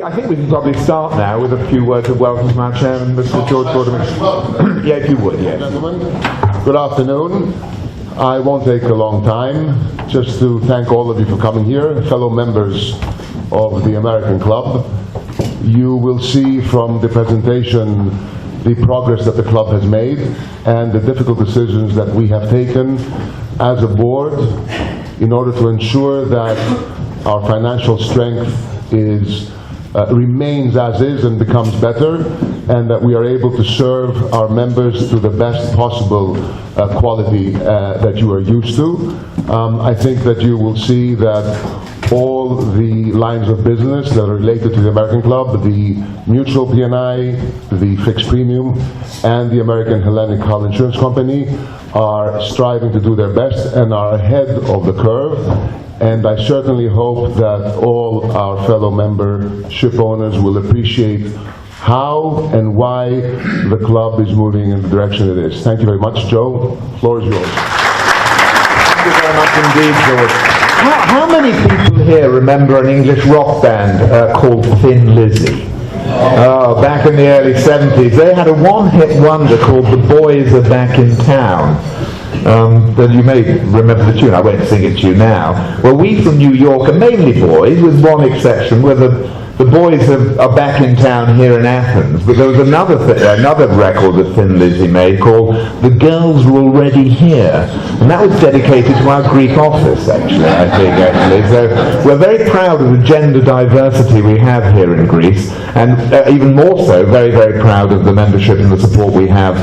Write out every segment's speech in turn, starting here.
I think we can probably start now with a few words of welcome from our chairman, Mr. George Gordon. Yeah, if you would, yes. Gentlemen, good afternoon. I won't take a long time. Just to thank all of you for coming here, fellow members of the American Club. You will see from the presentation the progress that the club has made and the difficult decisions that we have taken as a board in order to ensure that our financial strength remains as is and becomes better, and that we are able to serve our members to the best possible quality that you are used to. I think that you will see that all the lines of business that are related to the American Club, the mutual P&I, the fixed premium, and the American Hellenic Hull Insurance Company are striving to do their best and are ahead of the curve. And I certainly hope that all our fellow member ship owners will appreciate how and why the club is moving in the direction it is. Thank you very much. Joe, the floor is yours. Thank you very much indeed, George. How many people here remember an English rock band called Thin Lizzy? Oh, back in the early 70s. They had a one-hit wonder called The Boys Are Back in Town. Then you may remember the tune. I won't sing it to you now. Well, we from New York are mainly boys, with one exception, where the boys are back in town here in Athens. But there was another record that Thin Lizzy made called The Girls Are Already Here. And that was dedicated to our Greek office, actually, I think, actually. So we're very proud of the gender diversity we have here in Greece, and even more so, very, very proud of the membership and the support we have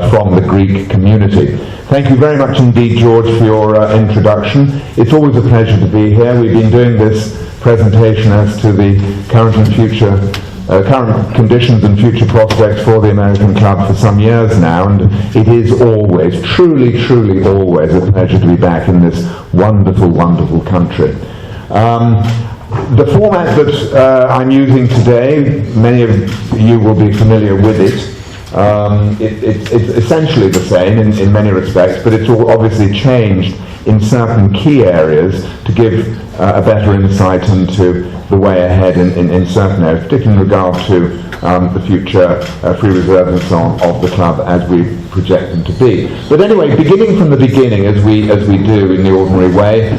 from the Greek community. Thank you very much indeed, George, for your introduction. It's always a pleasure to be here. We've been doing this presentation as to the current and future, current conditions and future prospects for the American Club for some years now, and it is always, truly, truly always a pleasure to be back in this wonderful, wonderful country. The format that I'm using today, many of you will be familiar with it. It's essentially the same in many respects, but it's obviously changed in certain key areas to give a better insight into the way ahead in certain areas, particularly in regard to the future free reserves and so on of the club as we project them to be. But anyway, beginning from the beginning, as we do in the ordinary way,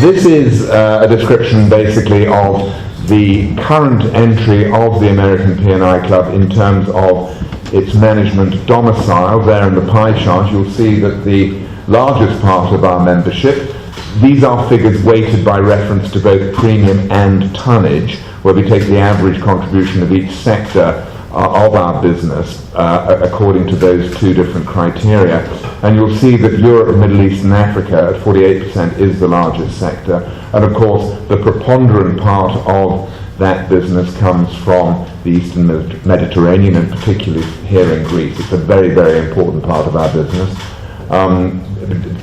this is a description basically of the current entry of the American P&I Club in terms of its management domicile. There in the pie chart you'll see that the largest part of our membership, these are figures weighted by reference to both premium and tonnage, where we take the average contribution of each sector of our business according to those two different criteria. And you'll see that Europe, Middle East and Africa at 48% is the largest sector. And of course the preponderant part of that business comes from the Eastern Mediterranean, and particularly here in Greece. It's a very, very important part of our business.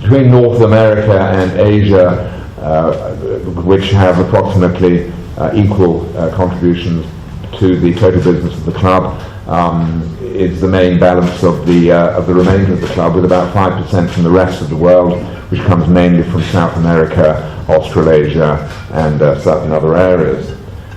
Between North America and Asia, which have approximately equal contributions to the total business of the club. Is the main balance of the remainder of the club, with about 5% from the rest of the world, which comes mainly from South America, Australasia, and certain other areas.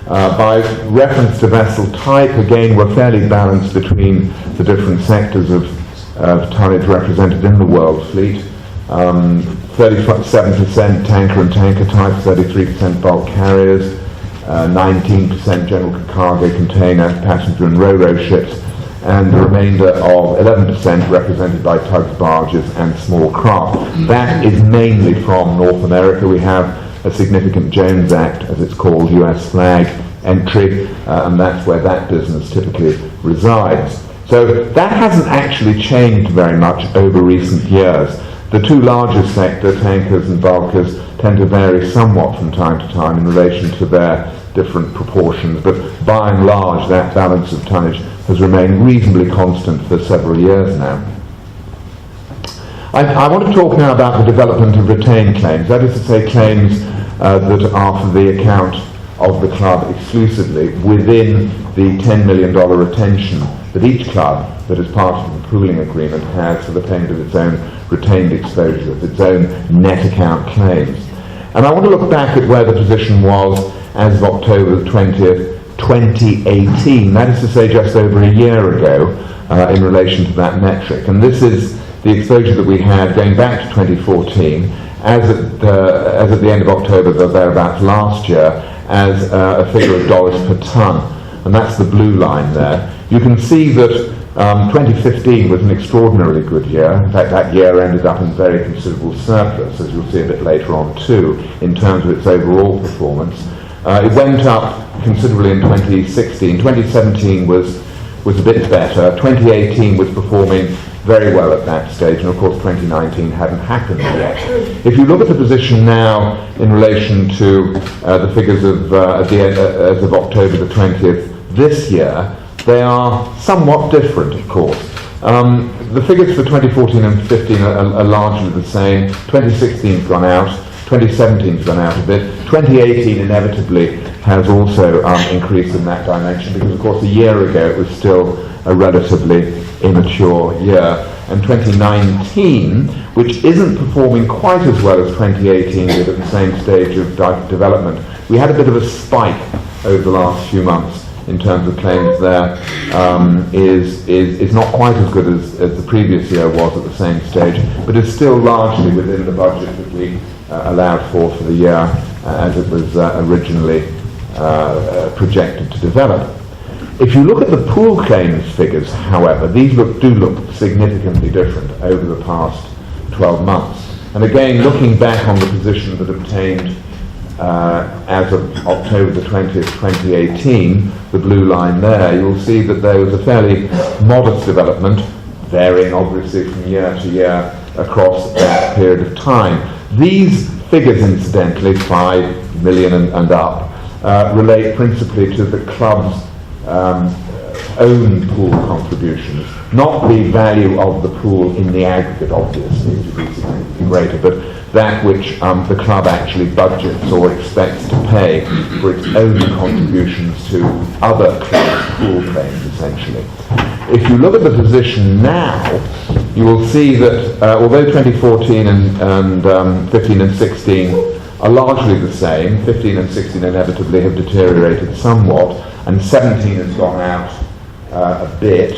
By reference to vessel type, again, we're fairly balanced between the different sectors of tonnage represented in the world fleet. 37% tanker and tanker type, 33% bulk carriers, 19% general cargo, container, passenger and ro-ro ships, and the remainder of 11% represented by tugs, barges and small craft. That is mainly from North America. We have a significant Jones Act, as it's called, US flag entry, and that's where that business typically resides. So that hasn't actually changed very much over recent years. The two largest sectors, tankers and bulkers, tend to vary somewhat from time to time in relation to their different proportions, but by and large that balance of tonnage has remained reasonably constant for several years now. I want to talk now about the development of retained claims, that is to say claims that are for the account of the club exclusively within the $10 million retention that each club that is part of the pooling agreement has for the payment of its own retained exposure, of its own net account claims. And I want to look back at where the position was as of October the 20th, 2018, that is to say just over a year ago, in relation to that metric. And this is the exposure that we had going back to 2014, as at the end of October, thereabouts last year, as a figure of dollars per tonne. And that's the blue line there. You can see that 2015 was an extraordinarily good year. In fact, that year ended up in very considerable surplus, as you'll see a bit later on too, in terms of its overall performance. It went up considerably in 2016. 2017 was a bit better. 2018 was performing very well at that stage, and of course 2019 hadn't happened yet. If you look at the position now in relation to the figures of as of October the 20th this year, they are somewhat different, of course. The figures for 2014 and 15 are largely the same. 2016's gone out, 2017's gone out a bit. 2018 inevitably has also increased in that dimension, because of course a year ago it was still a relatively immature year. And 2019, which isn't performing quite as well as 2018 did at the same stage of development, we had a bit of a spike over the last few months in terms of claims there, is not quite as good as the previous year was at the same stage, but is still largely within the budget that we allowed for the year as it was originally projected to develop. If you look at the pool claims figures, however, these do look significantly different over the past 12 months. And again, looking back on the position that obtained as of October the 20th, 2018, the blue line there, you'll see that there was a fairly modest development, varying obviously from year to year across that period of time. These figures, incidentally, 5 million and up, relate principally to the club's own pool contributions, not the value of the pool in the aggregate, obviously, which would be significantly greater, but that which the club actually budgets or expects to pay for its own contributions to other clubs' pool claims, essentially. If you look at the position now, you will see that although 2014 and 15 and 16 are largely the same, 15 and 16 inevitably have deteriorated somewhat, and 17 has gone out a bit.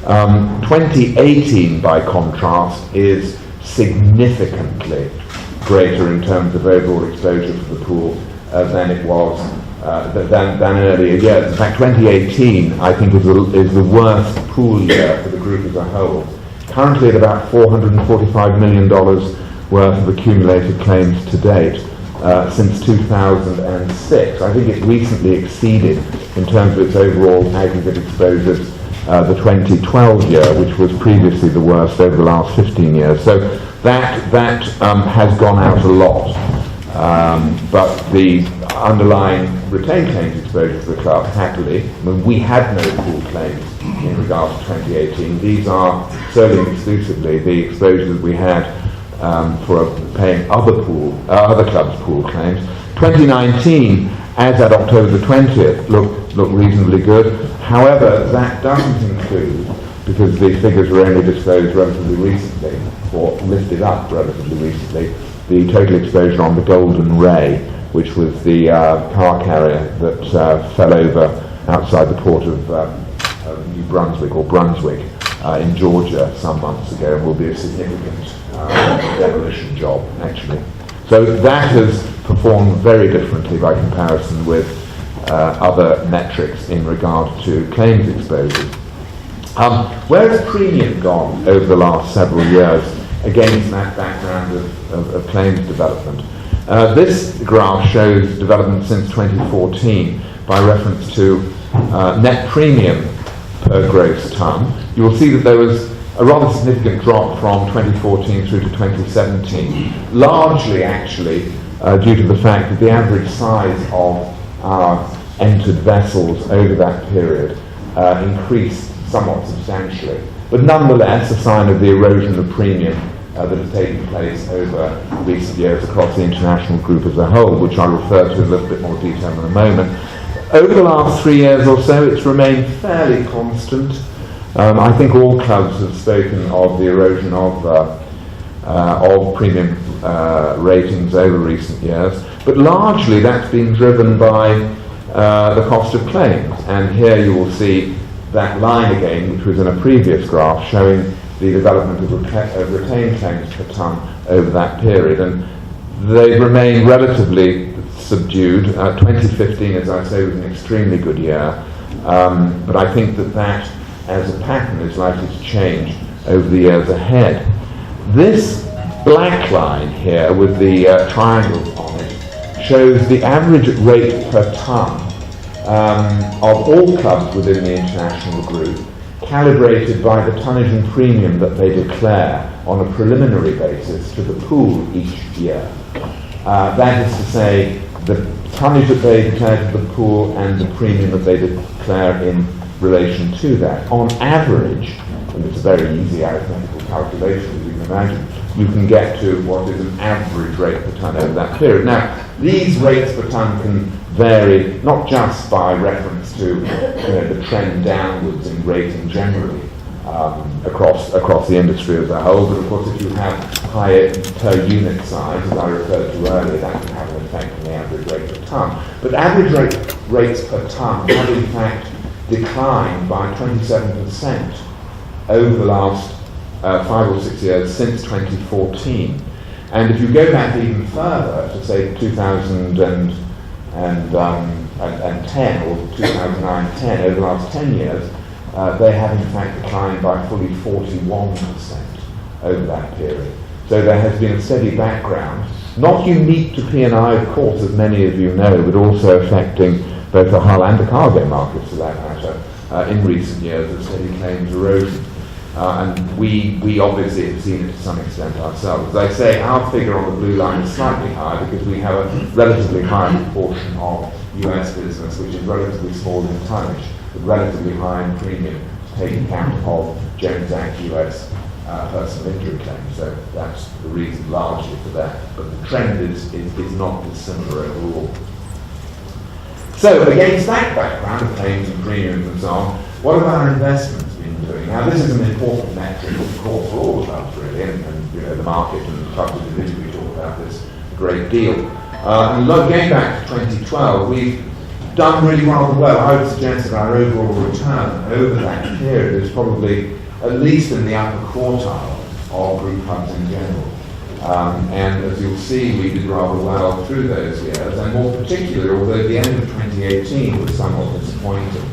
2018, by contrast, is significantly greater in terms of overall exposure to the pool than it was than earlier years. In fact, 2018, I think, is the worst pool year for the group as a whole. Currently at about $445 million worth of accumulated claims to date since 2006. I think it recently exceeded, in terms of its overall aggregate exposures, the 2012 year, which was previously the worst over the last 15 years. So that has gone out a lot. But the underlying retained claims exposure for the club, happily, I mean, we had no pool claims in regard to 2018. These are solely and exclusively the exposure that we had for paying other clubs' pool claims. 2019, as at October the 20th, look reasonably good. However, that doesn't include, because the figures were only disclosed relatively recently, or lifted up relatively recently, the total exposure on the Golden Ray, which was the car carrier that fell over outside the port of New Brunswick, or Brunswick, in Georgia some months ago, and will be a significant demolition job, actually. So that has performed very differently by comparison with other metrics in regard to claims exposure. Where has premium gone over the last several years against that background of claims development? This graph shows development since 2014 by reference to net premium per gross ton. You will see that there was a rather significant drop from 2014 through to 2017, largely actually due to the fact that the average size of our entered vessels over that period increased somewhat substantially. But nonetheless, a sign of the erosion of premium that has taken place over recent years across the international group as a whole, which I'll refer to in a little bit more detail in a moment. Over the last 3 years or so, it's remained fairly constant. I think all clubs have spoken of the erosion of premium ratings over recent years, but largely that's been driven by the cost of claims. And here you will see that line again, which was in a previous graph, showing the development of retained claims per tonne over that period. And they've remained relatively subdued. 2015, as I say, was an extremely good year, but I think that as a pattern is likely to change over the years ahead. This black line here with the triangle on it shows the average rate per tonne of all clubs within the international group, calibrated by the tonnage and premium that they declare on a preliminary basis to the pool each year. That is to say, the tonnage that they declare to the pool and the premium that they declare in relation to that. On average, and it's a very easy arithmetical calculation, as you can imagine, you can get to what is an average rate per tonne over that period. Now, these rates per tonne can vary not just by reference to the trend downwards in rating generally across the industry as a whole, but of course if you have higher per unit size, as I referred to earlier, that can have an effect on the average rate per tonne. But average rates per tonne have in fact declined by 27% over the last 5 or 6 years since 2014. And if you go back even further to say 2010 or 2009-10, over the last 10 years, they have in fact declined by fully 41% over that period. So there has been a steady background, not unique to P&I, of course, as many of you know, but also affecting both the hull and the cargo markets for that matter, in recent years, of steady claims erosion. And we obviously have seen it to some extent ourselves. As I say, our figure on the blue line is slightly higher because we have a relatively high proportion of US business, which is relatively small in tonnage, but relatively high in premium, taking account of Jones Act US personal injury claims. So that's the reason largely for that. But the trend is not dissimilar overall. So against that background of claims and premiums and so on, what have our investments been doing? Now this is an important metric, of course, for all clubs really, and the market and the clubs individually talk about this a great deal. And going back to 2012, we've done really rather well. I would suggest that our overall return over that period is probably at least in the upper quartile of group clubs in general. And as you'll see, we did rather well through those years, and more particularly, although the end of 2018 was somewhat disappointing,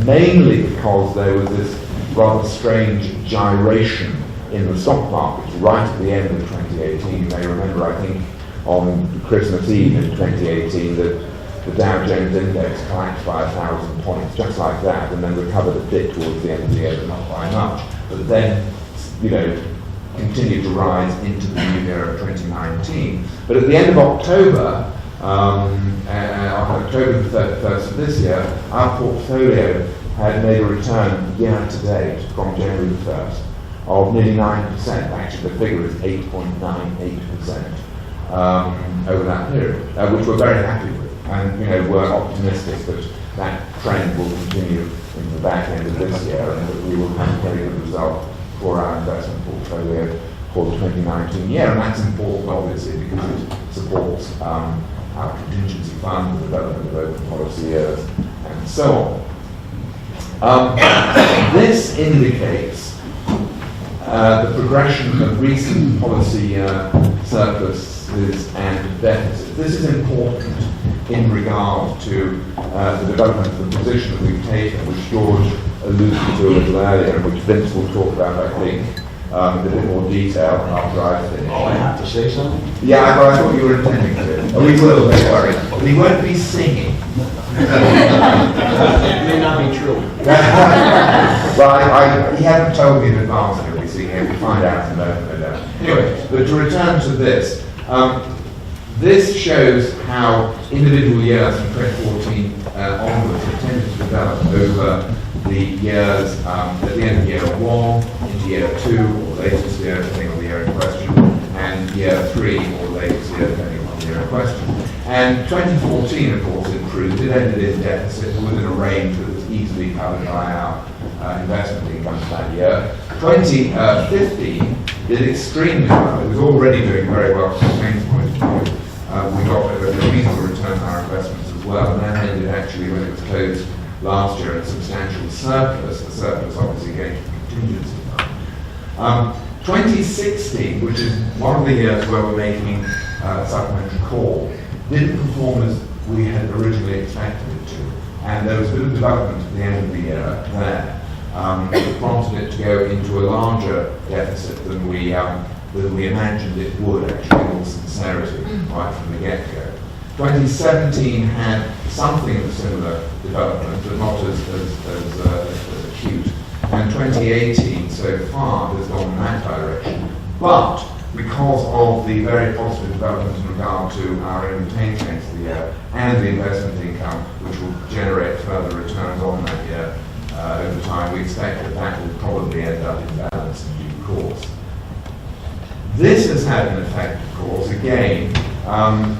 mainly because there was this rather strange gyration in the stock markets right at the end of 2018. You may remember, I think, on Christmas Eve in 2018, that the Dow Jones Index collapsed by 1,000 points, just like that, and then recovered a bit towards the end of the year, but not by much. But then, continued to rise into the new year of 2019. But at the end of October, October the 31st of this year, our portfolio had made a return year to date from January the 1st of nearly 9%. Actually, the figure is 8.98% over that period, which we're very happy with. and we're optimistic that that trend will continue in the back end of this year, and that we will have a very good result for our investment portfolio for the 2019 year. And that's important, obviously, because it supports our Contingency Fund, the development of open policy years, and so on. This indicates the progression of recent policy surpluses and deficits. This is important in regard to the development of the position that we've taken, which George alluded to a little earlier, and which Vince will talk about, I think, in a bit more detail after I finish. Oh, I have to say something? Yeah, I thought you were intending to. Oh, we will, don't worry. But he won't be singing. It may not be true. Well, he hadn't told me in advance that he'll be singing. We'll find out in a moment. Anyway, but to return to this, this shows how individual years from 2014 onwards have tended to develop over the years at the end of year 1 into year 2, or latest year, depending on the year in question, and year 3, or latest year, depending on the year in question. And 2014, of course, improved. It ended in deficit within a range that was easily covered by our investment income for that year. 2015 did extremely well. It was already doing very well from a claims point of view. We got a reasonable return on our investments as well, and that ended actually when it was closed last year in substantial surplus. The surplus obviously going to the contingency fund. 2016, which is one of the years where we're making a supplementary call, didn't perform as we had originally expected it to, and there was a bit of development at the end of the year there that prompted it to go into a larger deficit than we imagined it would, actually, in all sincerity, right from the get-go. 2017 had something of a similar development, but not as acute. And 2018, so far, has gone in that direction. But because of the very positive development in regard to our own retained claims for the year and the investment income, which will generate further returns on that year over time, we expect that that will probably end up in balance in due course. This has had an effect, of course, again,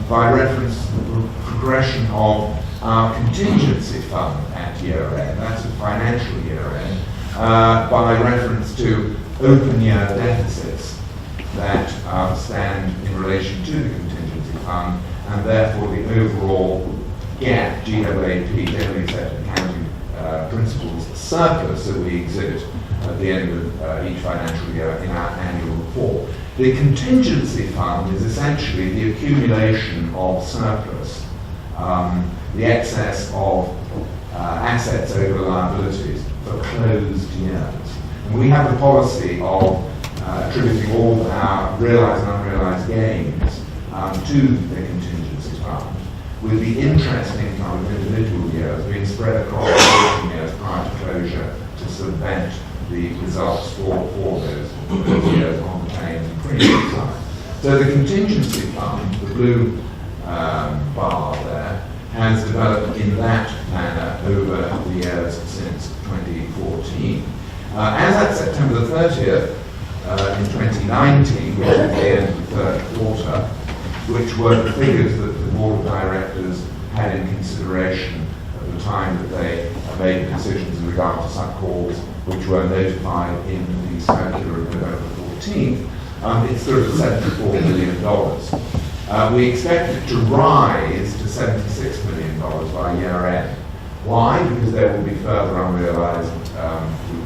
by reference to the progression of our contingency fund at year end, that's a financial year end, by reference to open year deficits that stand in relation to the contingency fund, and therefore the overall GAAP, GAAP, generally accepted accounting principles surplus that we exhibit at the end of each financial year in our annual report. The contingency fund is essentially the accumulation of surplus, the excess of assets over liabilities for closed years. And we have a policy of attributing all our realised and unrealised gains to the contingency fund, with the interest income of individual years being spread across 14 years prior to closure to subvent the results for those years on the claims and premium side. So the contingency fund, the blue bar there, has developed in that manner over the years since 2014. As at September the 30th, in 2019, which is the end of the third quarter, which were the figures that the Board of Directors had in consideration at the time that they made decisions in regard to some calls which were notified in the circular of November 14th, it stood at $74 million. We expect it to rise to $76 million by year end. Why? Because there will be further unrealised,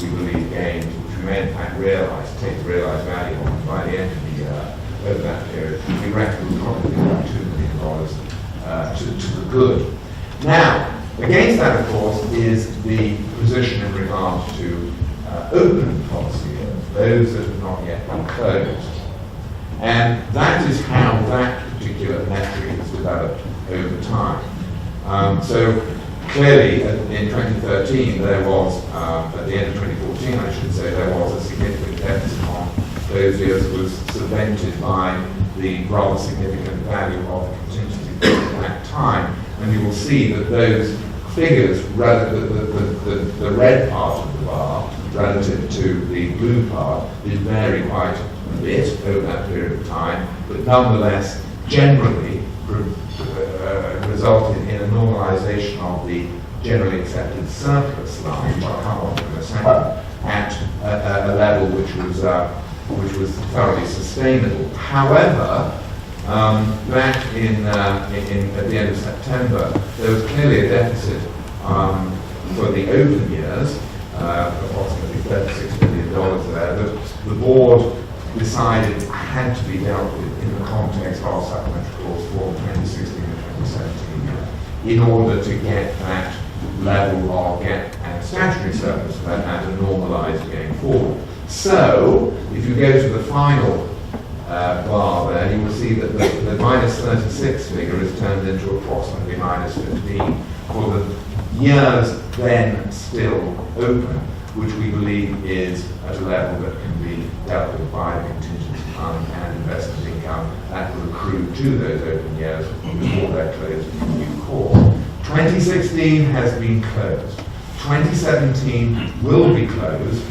we believe, gains, which we may in fact realise, take the realised value on by the end of the year. Over that period, we reckon we'll probably be about $2 million to the good. Now, against that, of course, is the position in regard to open policy years, those that have not yet been closed. And that is how that particular metric has developed over time. So clearly, in 2013, there was, at the end of 2014, I should say, there was a significant deficit on those years that was subvented by the rather significant value of the contingency at that time. And you will see that those figures, the red part of the bar relative to the blue part, did vary quite a bit over that period of time, but nonetheless generally resulted in normalisation of the generally accepted surplus line, which I'll come on to in a second, at a level which was thoroughly sustainable. However, back at the end of September, there was clearly a deficit for the open years, approximately $36 billion there, that the board decided had to be dealt with in the context of supplementary clause for 2016 and 2017 in order to get that level of and statutory surplus for that matter normalised going forward. So, if you go to the final bar there, you will see that the minus 36 figure is turned into approximately minus 15 for the years then still open, which we believe is at a level that can be dealt with by the contingency fund and investment income that will accrue to those open years before they're closed in due course. 2016 has been closed. 2017 will be closed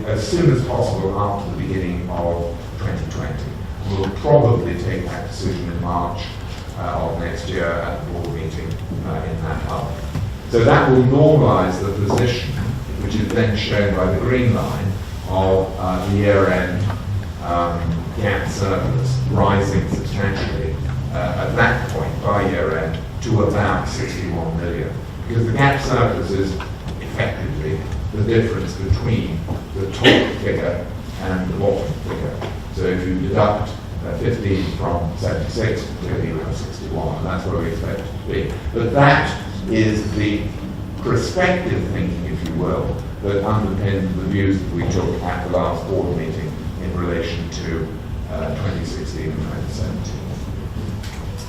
as soon as possible after the beginning of 2020. We'll probably take that decision in March of next year at the board meeting in that month. So that will normalise the position, which is then shown by the green line, of the year-end gap surplus rising substantially at that point by year-end to about 61 million. Because the gap surplus is effectively the difference between the top figure and the bottom figure. So if you deduct 15 from 76, clearly you have 61, and that's where we expect it to be. But that is the prospective thinking, if you will, that underpinned the views that we took at the last board meeting in relation to 2016 and 2017.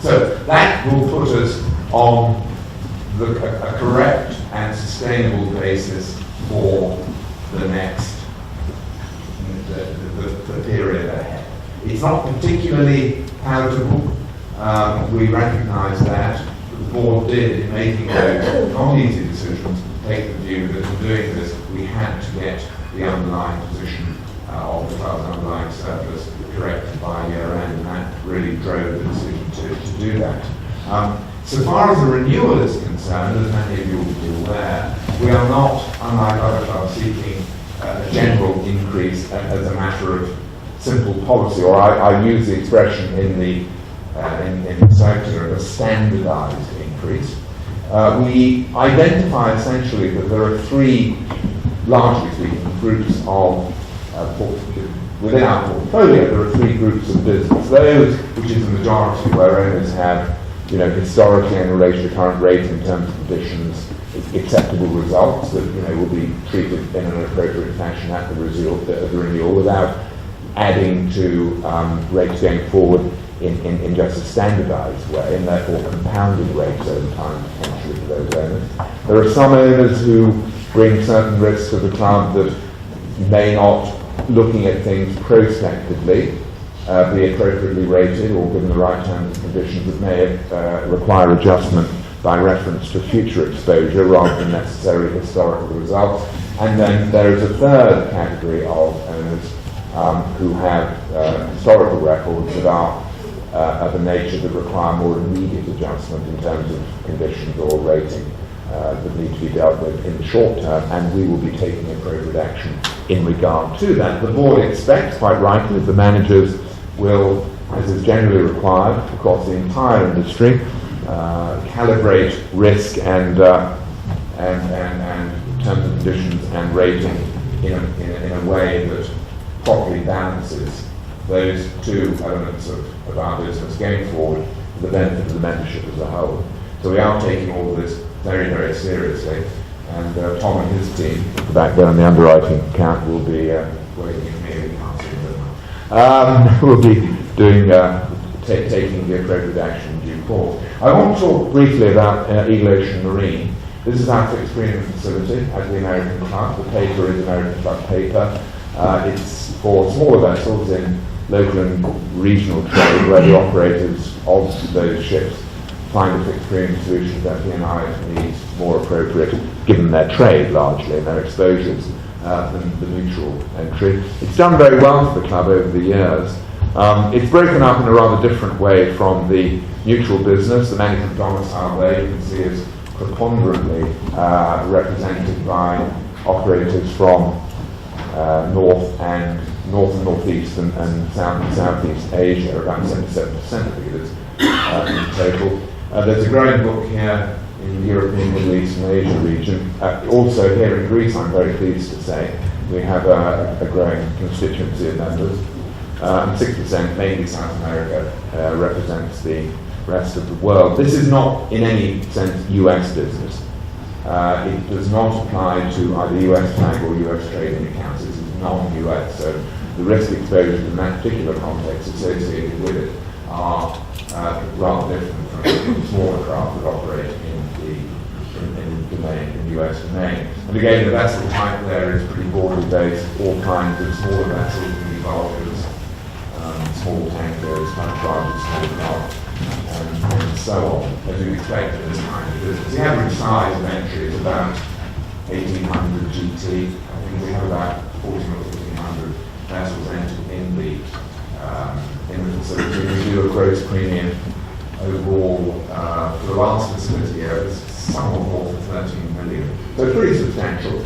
So that will put us on a correct and sustainable basis for the next the period ahead. It's not particularly palatable. We recognise that. The board did, in making those not easy decisions, take the view that in doing this we had to get the underlying position of the club's underlying surplus corrected by year end, and that really drove the decision to do that. So far as the renewal is concerned, as many of you will be aware, we are not, unlike other clubs, seeking a general increase as a matter of simple policy, or I use the expression in the sector of a standardised increase. We identify essentially that there are three, largely speaking, groups of within our portfolio. There are three groups of business. Those, which is the majority, where owners have, historically in relation to current rate and terms and conditions, acceptable results that will be treated in an appropriate fashion at the renewal without adding to rates going forward in just a standardised way, and therefore compounding rates over time potentially for those owners. There are some owners who bring certain risks to the club that may not, looking at things prospectively, be appropriately rated or given the right terms and conditions that may require adjustment by reference to future exposure rather than necessarily historical results. And then there is a third category of owners who have historical records that are of a nature that require more immediate adjustment in terms of conditions or rating that need to be dealt with in the short term, and we will be taking appropriate action in regard to that. The board expects, quite rightly, that the managers will, as is generally required across the entire industry, calibrate risk and terms and conditions and rating in a way that properly balances those two elements of our business going forward for the benefit of the membership as a whole. So we are taking all of this very, very seriously, and Tom and his team, back there on the underwriting account, will be waiting at me. We'll be doing taking the appropriate action in due course. I want to talk briefly about Eagle Ocean Marine. This is our fixed premium facility at the American Club. The paper is American Club paper. It's for smaller vessels in local and regional trade where the operators of those ships find a fixed premium solution that P&I needs more appropriate, given their trade largely and their exposures, than the neutral entry. It's done very well for the club over the years. It's broken up in a rather different way from the neutral business. The management domicile there, you can see, is preponderantly represented by operators from North and Northeast and Southeast Asia, around 77%, I think it is, in total. There's a growing book here in the European, Middle East and Asia region. Also here in Greece, I'm very pleased to say, we have a growing constituency of members. And 6%, mainly South America, represents the rest of the world. This is not in any sense US business. It does not apply to either US flag or US trading accounts. This is non-US, so the risk exposures in that particular context associated with it are rather different from smaller craft that operate in the US domain. And again, the vessel type there is pretty broadly based. All kinds of smaller vessels, mini bulkers, small tankers, much larger small craft, and so on, as you'd expect in this kind of business. The average size of entry is about 1,800 GT. I think we have about 1,400 or 1,500 vessels entered in the facility. We do a gross premium overall for the last facility year. It's somewhat more than 13 million. So pretty substantial.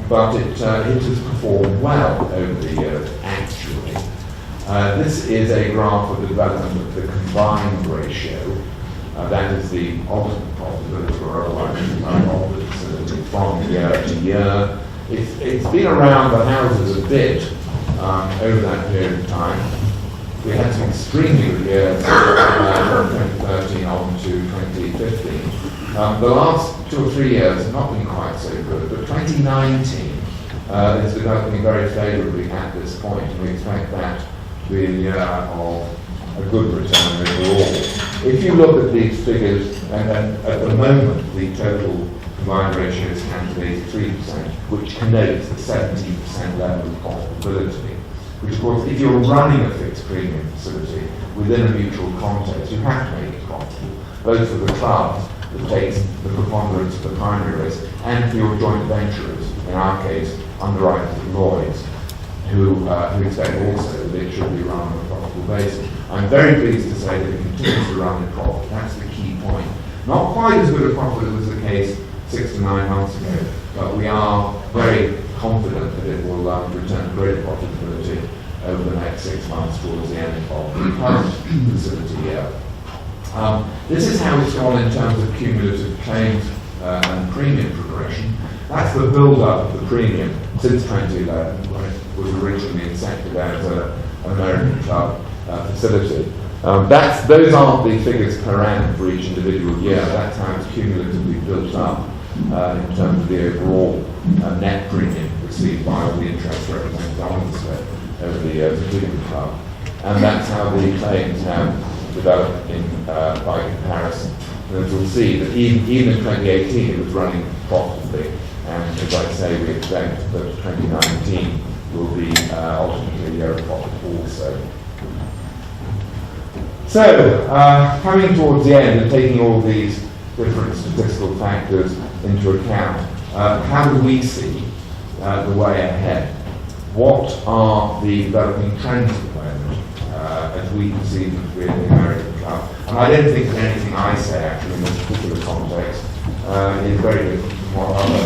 But it has performed well over the years, actually. This is a graph of the development of the combined ratio. That is the ultimate profitability or otherwise of the facility from year to year. It's been around the houses a bit over that period of time. We had some extremely good years from 2013 on to 2015. The last 2 or 3 years have not been quite so good, but 2019 is developing very favourably at this point, and we expect that to be a year of a good return overall. If you look at these figures, and at the moment the total combined ratio is at 83%, which connotes the 17% level of profitability, which of course, if you're running a fixed premium facility within a mutual context, you have to make it profitable, both for the club that takes the preponderance of the primary risk, and for your joint venturers, in our case, underwriters at Lloyd's, who expect also that it should be run on a profitable basis. I'm very pleased to say that it continues to run in profit. That's the key point. Not quite as good a profit as was the case 6 to 9 months ago, but we are very confident that it will return to greater profitability over the next 6 months towards the end of the current facility year. This is how it's gone in terms of cumulative claims and premium progression. That's the build-up of the premium since 2011, when it was originally incepted as an American club facility. Those aren't the figures per annum for each individual year. That's how it's cumulatively built up in terms of the overall net premium received by all the interest represented on the slip over the years, including the club. And that's how the claims have developed by comparison. And as you'll see, that even in 2018 it was running profitably. And as I say, we expect that 2019 will be ultimately a year of profit also. So, coming towards the end and taking all these different statistical factors into account, how do we see the way ahead? What are the developing trends at the moment as we can see them within the American club? And I don't think that anything I say actually in this particular context is very different from what other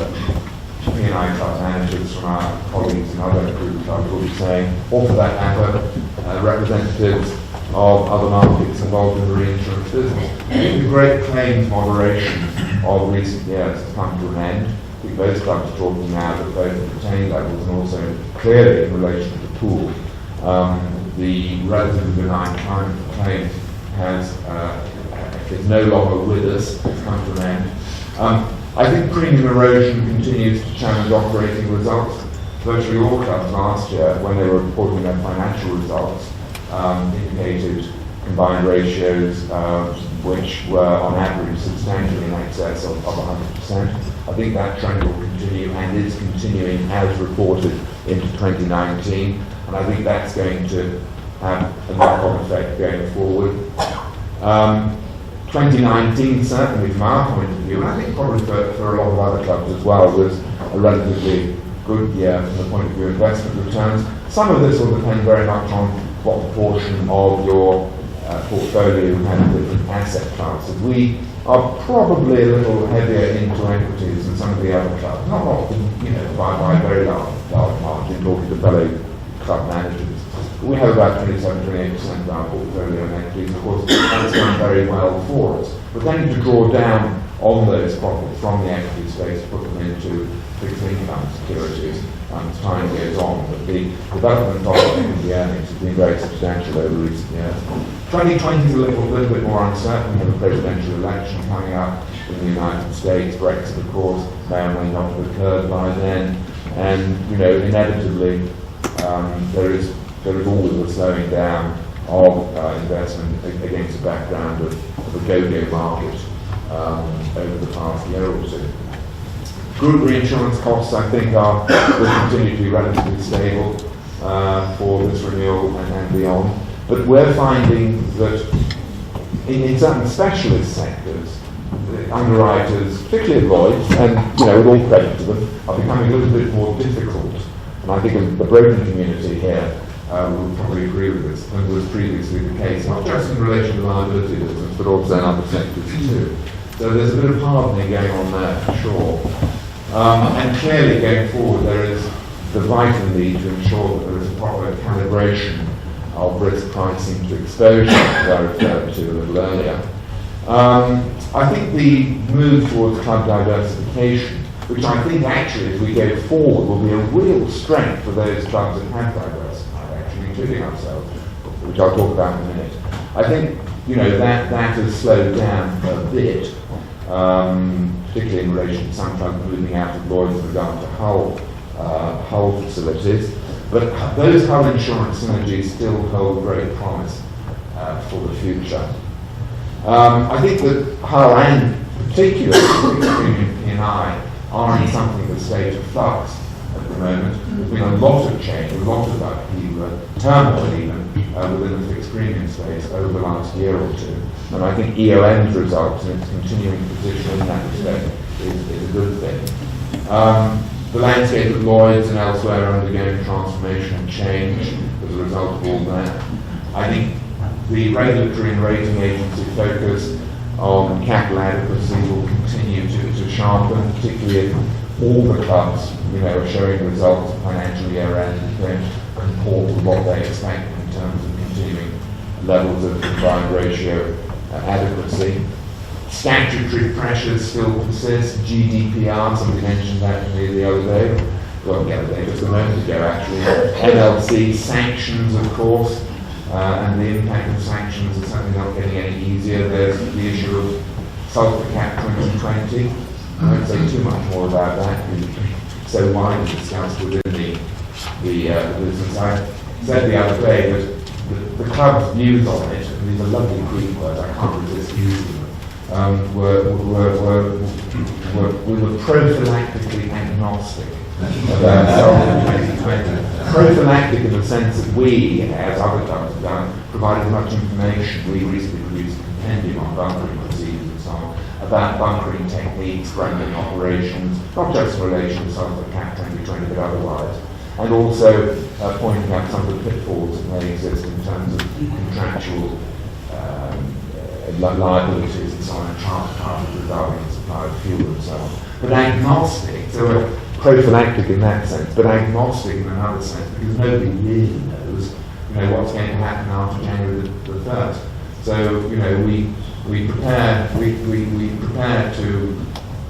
P&I club managers from our colleagues in other group clubs will be saying, or for that matter, representatives of other markets involved in the reinsurance business. I think the great claims moderation of recent years has come to an end. I think those clubs are talking now that both at retained levels and also clearly in relation to the pool, the relatively benign climate for claims is no longer with us. It's come to an end. I think premium erosion continues to challenge operating results. Virtually all clubs last year, when they were reporting their financial results, indicated combined ratios which were on average substantially in excess of 100%. I think that trend will continue and is continuing as reported into 2019, and I think that's going to have a knock-on effect going forward. 2019 certainly from our point of view, and I think probably for a lot of other clubs as well, was a relatively good year from the point of view of investment returns. Some of this will depend very much on what proportion of your portfolio have different asset classes. We are probably a little heavier into equities than some of the other clubs. Not often, by a very large margin, talking to fellow club managers. We have about 27-28% of our portfolio in equities. Of course, that's done very well for us. We're going to draw down on those profits from the equity space to put them into fixed income securities as time goes on. But the development of equity earnings has been very substantial over recent years. 2020 is a little bit more uncertain. We have a presidential election coming up in the United States. Brexit, of course, may or may not have occurred by then. And, inevitably, there is always a slowing down of investment against the background of a go-go market over the past year or two. Group reinsurance costs, I think, will continue to be relatively stable for this renewal and beyond. But we're finding that in certain specialist sectors, underwriters, particularly at Lloyd's, and with all credit to them, are becoming a little bit more difficult. And I think the broking community here will probably agree with this, than was previously the case, not just in relation to liability business, but also in other sectors too. So there's a bit of hardening going on there for sure. And clearly going forward there is the vital need to ensure that there is a proper calibration of risk pricing to exposure, as I referred to a little earlier. I think the move towards club diversification, which I think actually as we go forward will be a real strength for those clubs that have diversified, actually including ourselves, which I'll talk about in a minute. I think that has slowed down a bit, particularly in relation to some clubs moving out of Lloyd's with regard to hull facilities. But those hull insurance synergies still hold great promise for the future. I think that hull and particularly premium P&I are in something of a state of flux at the moment. There's been a lot of change, a lot of upheaval, turmoil even, within the fixed premium space over the last year or two. And I think EOM's results and its continuing position in that respect is a good thing. The landscape at Lloyd's and elsewhere are undergoing transformation and change as a result of all that. I think the regulatory and rating agency focus on capital adequacy will continue to sharpen, particularly if all the clubs, are showing results of financial year end and don't comport with what they expect in terms of continuing levels of combined ratio adequacy. Statutory pressures still persist. GDPR, somebody mentioned that to me the other day. Well, the other day, just a moment ago actually. NLC sanctions, of course, and the impact of sanctions is certainly not getting any easier. There's the issue of sulphur cap 2020. I won't say too much more about that because it's so widely discussed within the business. I said the other day that the club's views on it, and these are lovely Greek words, I can't resist using them. We were prophylactically agnostic about sulphur 2020. Prophylactic in the sense that we, as other clubs have done, provided much information. We recently produced a compendium on bunkering procedures and so on, about bunkering techniques, running operations, not just in relation to sulphur cap 2020, but otherwise. And also pointing out some of the pitfalls that may exist in terms of contractual liabilities and so on, and charges regarding the supply of fuel and so on. But agnostic, so we're prophylactic in that sense, but agnostic in another sense, because nobody really knows, what's going to happen after January the 1st. So, we prepare to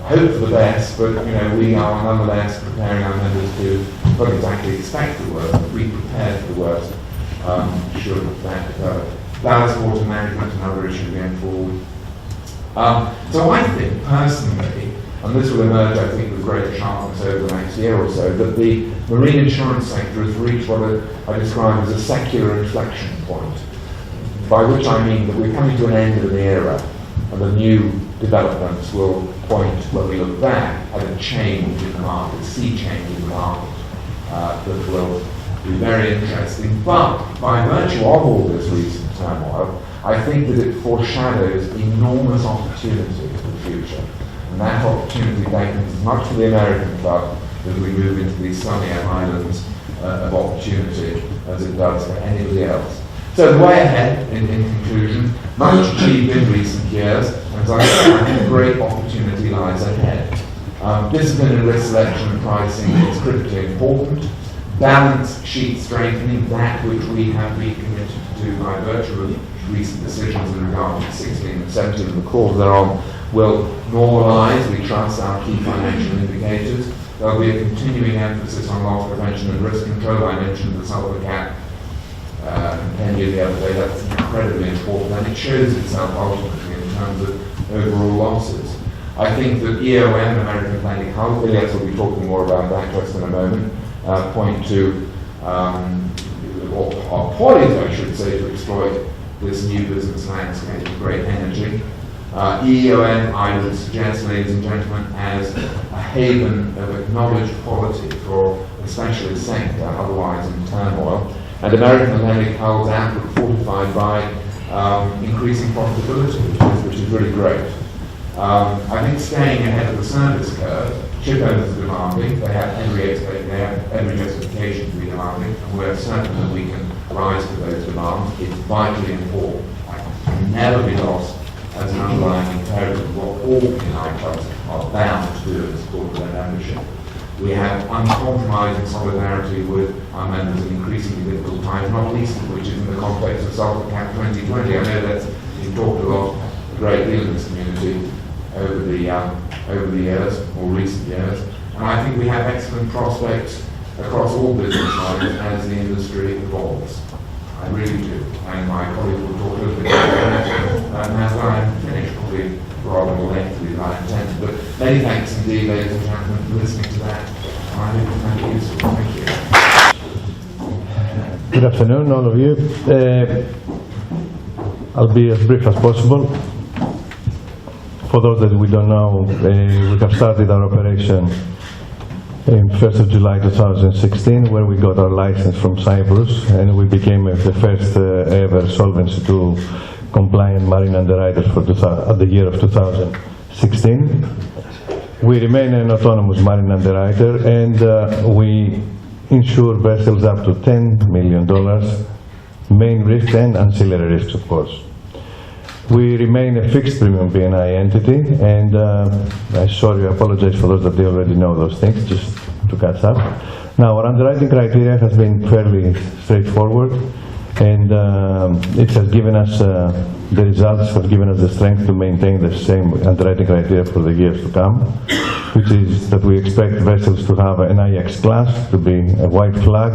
hope for the best, but we are nonetheless preparing our members to not exactly expect the worst, but be prepared for the worst should that occur. Ballast water management, another issue going forward. So I think personally, and this will emerge I think with greater sharpness over the next year or so, that the marine insurance sector has reached what I describe as a secular inflection point, by which I mean that we're coming to an end of an era and the new developments will point, when we look back, at a change in the market, sea change in the market that will be very interesting. But by virtue of all this recent turmoil, I think that it foreshadows enormous opportunity for the future. And that opportunity beckons as much for the American club as we move into these sunnier islands of opportunity as it does for anybody else. So the way ahead, in conclusion, much achieved in recent years, and as I said, I think a great opportunity lies ahead. Discipline in risk selection and pricing is critically important. Balance sheet strengthening, that which we have been committed to do by virtue of recent decisions in regard to 16 and 17 and the calls thereon, will normalise, we trust, our key financial indicators. There will be a continuing emphasis on loss prevention and risk control. I mentioned the sulfur cap compendium the other day. That's incredibly important, and it shows itself ultimately in terms of overall losses. I think that EOM, American Atlantic Hull, Pyrates will be talking more about that just in a moment, point to, or are poised, I should say, to exploit this new business landscape with great energy. EOM, I would suggest, ladies and gentlemen, as a haven of acknowledged quality for a specialist sector otherwise in turmoil, and American Atlantic Hull's outlook fortified by increasing profitability, which is really great. I think staying ahead of the service curve, ship owners are demanding, they have every justification to be demanding, and we're certain that we can rise to those demands. It's vitally important. It can never be lost as an underlying imperative of what all P&I clubs are bound to do in support of their membership. We have uncompromising solidarity with our members in increasingly difficult times, not least of which is in the context of Sulfur Cap 2020. I know that's been talked a lot, a great deal in this community over the years, more recent years, and I think we have excellent prospects across all business lines as the industry evolves. I really do, and my colleagues will talk a little bit about that as I'm finished, probably rather more lengthy than I intended. But many thanks indeed, ladies and gentlemen, for listening to that. I hope you found it useful. Thank you. Good afternoon, all of you. I'll be as brief as possible. For those that we don't know, we have started our operation in 1st of July 2016, where we got our license from Cyprus, and we became the first ever Solvency II compliant marine underwriter for the year of 2016. We remain an autonomous marine underwriter, and we insure vessels up to $10 million, main risks and ancillary risks, of course. We remain a fixed premium P&I entity, and I apologize for those that they already know those things, just to catch up. Now, our underwriting criteria has been fairly straightforward, and it has given us, the results have given us the strength to maintain the same underwriting criteria for the years to come, which is that we expect vessels to have an IX class, to be a white flag.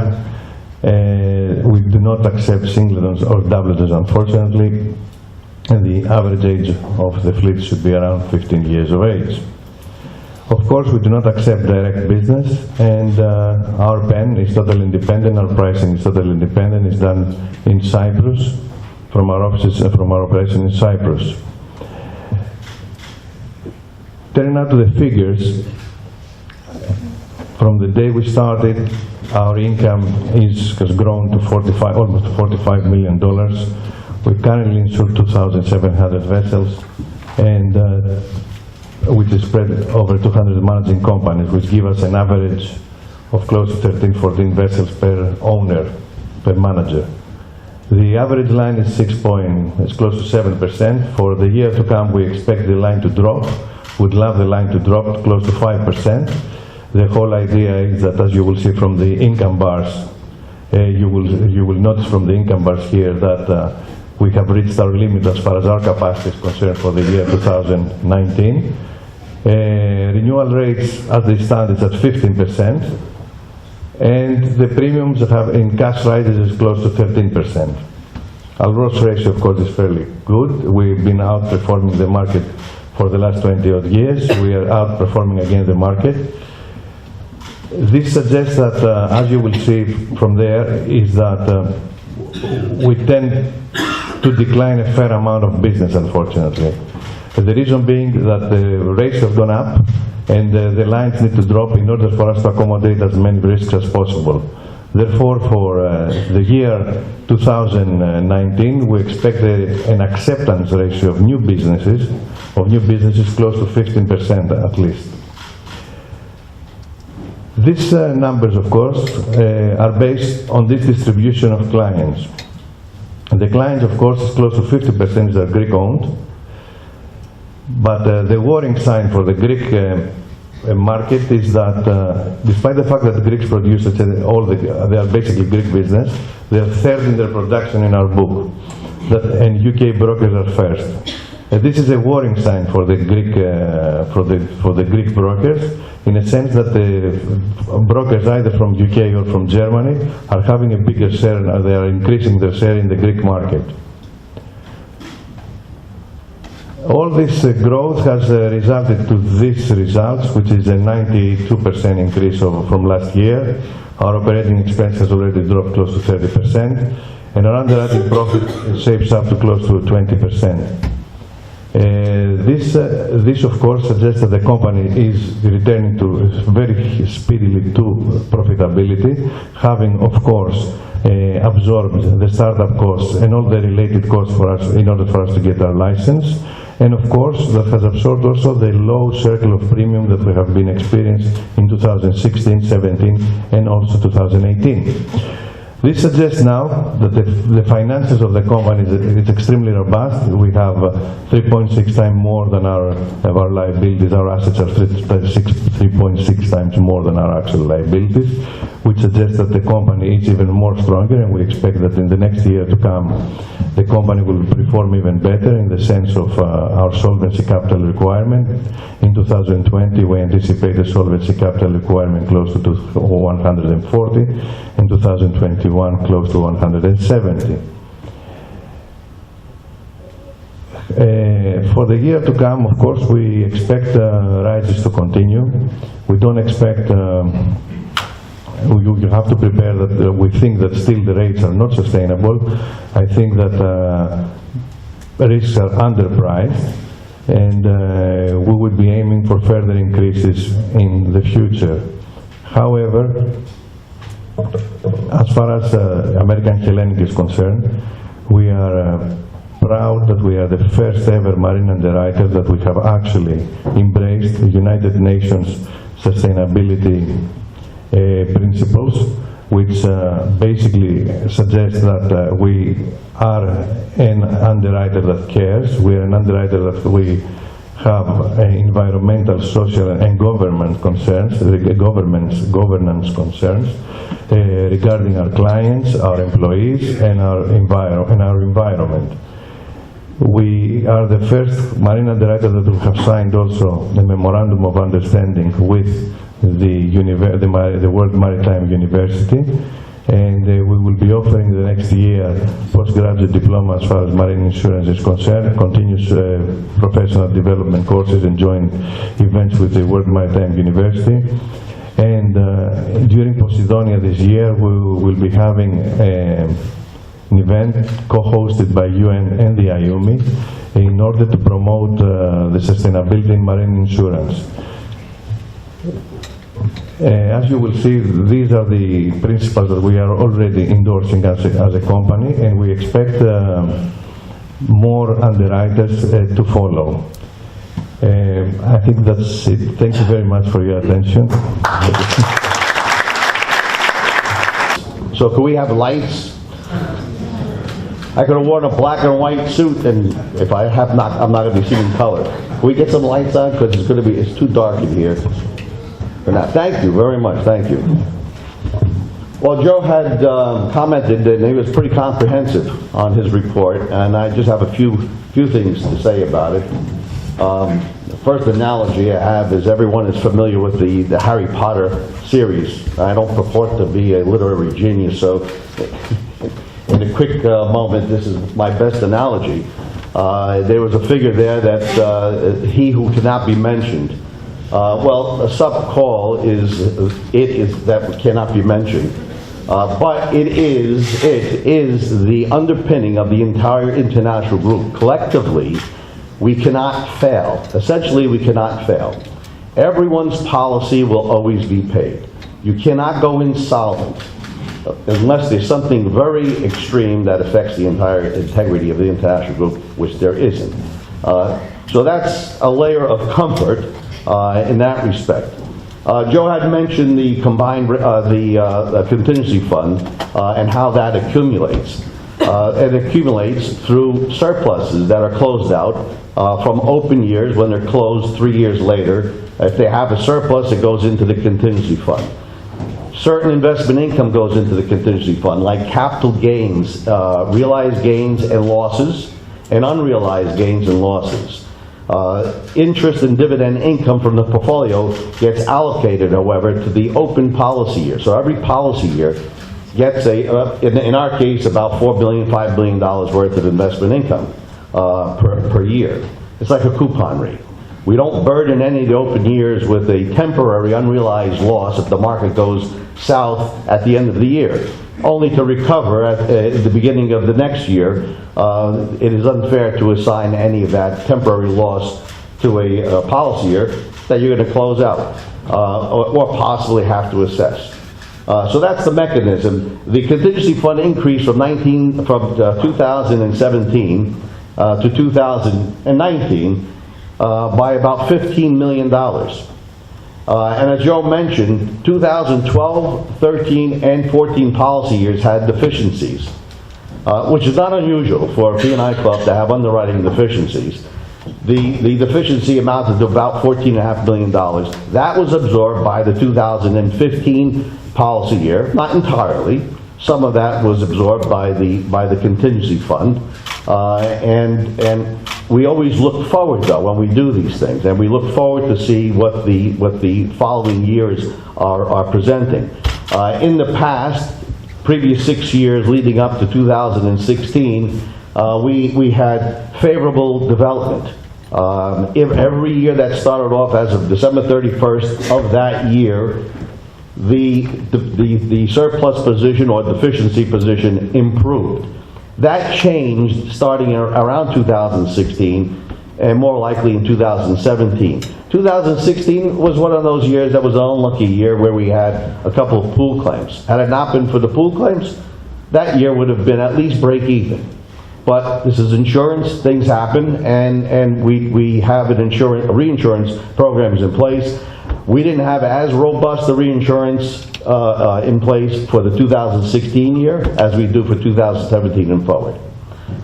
We do not accept singletons or doubletons, unfortunately. And the average age of the fleet should be around 15 years of age. Of course, we do not accept direct business, and our pen is totally independent, our pricing is totally independent. It's done in Cyprus, from our offices, from our operation in Cyprus. Turning now to the figures, from the day we started, our income has grown to almost $45 million. We currently insure 2,700 vessels, and which is spread over 200 managing companies, which give us an average of close to 13, 14 vessels per owner, per manager. The average line is close to 7%. For the year to come, we expect the line to drop. We'd love the line to drop close to 5%. The whole idea is that, as you will see from the income bars, you will notice from the income bars here that we have reached our limit as far as our capacity is concerned for the year 2019. Renewal rates as they stand is at 15%, and the premiums have in cash rises is close to 13%. Our loss ratio, of course, is fairly good. We've been outperforming the market for the last 20 odd years. We are outperforming again the market. This suggests that, as you will see from there, is that we tend to decline a fair amount of business, unfortunately. The reason being that the rates have gone up, and the lines need to drop in order for us to accommodate as many risks as possible. Therefore, for the year 2019, we expect an acceptance ratio of new businesses close to 15% at least. These numbers, of course, are based on this distribution of clients. The clients, of course, is close to 50% are Greek-owned, but the warning sign for the Greek market is that, despite the fact that the Greeks produce, they are basically Greek business, they are third in their production in our book, and UK brokers are first. This is a warning sign for the Greek brokers, in a sense that the brokers either from UK or from Germany are having a bigger share, they are increasing their share in the Greek market. All this growth has resulted to these results, which is a 92% increase from last year. Our operating expense has already dropped close to 30%, and our underwriting profit shapes up to close to 20%. This of course suggests that the company is returning to very speedily to profitability, having of course absorbed the startup costs and all the related costs for us in order for us to get our license, and of course that has absorbed also the low circle of premium that we have been experiencing in 2016, 17 and also 2018. This suggests now that the finances of the company is extremely robust. We have 3.6 times more than our liabilities. Our assets are 3.6 times more than our actual liabilities, which suggests that the company is even more stronger, and we expect that in the next year to come, the company will perform even better in the sense of our solvency capital requirement. In 2020, we anticipate a solvency capital requirement close to 140. In 2021, close to 170. For the year to come, of course, we expect rises to continue. We don't expect, you have to prepare that we think that still the rates are not sustainable. I think that risks are underpriced, and we would be aiming for further increases in the future. However, as far as American Hellenic is concerned, we are proud that we are the first ever marine underwriter that we have actually embraced the United Nations sustainability principles, which basically suggest that we are an underwriter that cares. We are an underwriter that we have environmental, social and government concerns, governance concerns regarding our clients, our employees and our environment. We are the first marine underwriter that we have signed also the Memorandum of Understanding with the World Maritime University, and we will be offering the next year postgraduate diploma as far as marine insurance is concerned, continuous professional development courses and joint events with the World Maritime University. And during Posidonia this year, we will be having an event co-hosted by UN and the IUMI in order to promote the sustainability in marine insurance. As you will see, these are the principles that we are already endorsing as a company, and we expect more underwriters to follow. I think that's it. Thank you very much for your attention. So can we have lights? I could have worn a black and white suit, and if I have not, I'm not going to be seeing color. Can we get some lights on? Because it's too dark in here. Thank you very much. Thank you. Well, Joe had commented, and he was pretty comprehensive on his report, and I just have a few things to say about it. The first analogy I have is everyone is familiar with the Harry Potter series. I don't purport to be a literary genius, so in a quick moment, this is my best analogy. There was a figure there that he who cannot be mentioned. Well, a sub-call is that cannot be mentioned. But it is the underpinning of the entire international group. Collectively, we cannot fail. Essentially, we cannot fail. Everyone's policy will always be paid. You cannot go insolvent unless there's something very extreme that affects the entire integrity of the international group, which there isn't. So that's a layer of comfort in that respect. Joe had mentioned the combined, the contingency fund and how that accumulates. It accumulates through surpluses that are closed out from open years when they're closed 3 years later. If they have a surplus, it goes into the contingency fund. Certain investment income goes into the contingency fund, like capital gains, realized gains and losses, and unrealized gains and losses. Interest and dividend income from the portfolio gets allocated, however, to the open policy year. So every policy year gets in our case, about $4 billion, $5 billion worth of investment income per year. It's like a coupon rate. We don't burden any of the open years with a temporary unrealized loss if the market goes south at the end of the year, only to recover at the beginning of the next year. It is unfair to assign any of that temporary loss to a policy year that you're going to close out or possibly have to assess. So that's the mechanism. The contingency fund increased from 2017 to 2019 by about $15 million. And as Joe mentioned, 2012, 13, and 14 policy years had deficiencies, which is not unusual for a P&I club to have underwriting deficiencies. The deficiency amounted to about $14.5 million. That was absorbed by the 2015 policy year, not entirely. Some of that was absorbed by the contingency fund, and we always look forward, though, when we do these things, and we look forward to see what the following years are presenting. In the past, previous 6 years leading up to 2016, we had favorable development. Every year that started off as of December 31st of that year, the surplus position or deficiency position improved. That changed starting around 2016 and more likely in 2017. 2016 was one of those years that was an unlucky year where we had a couple of pool claims. Had it not been for the pool claims, that year would have been at least break even. But this is insurance, things happen, and we have a reinsurance programs in place. We didn't have as robust a reinsurance in place for the 2016 year as we do for 2017 and forward.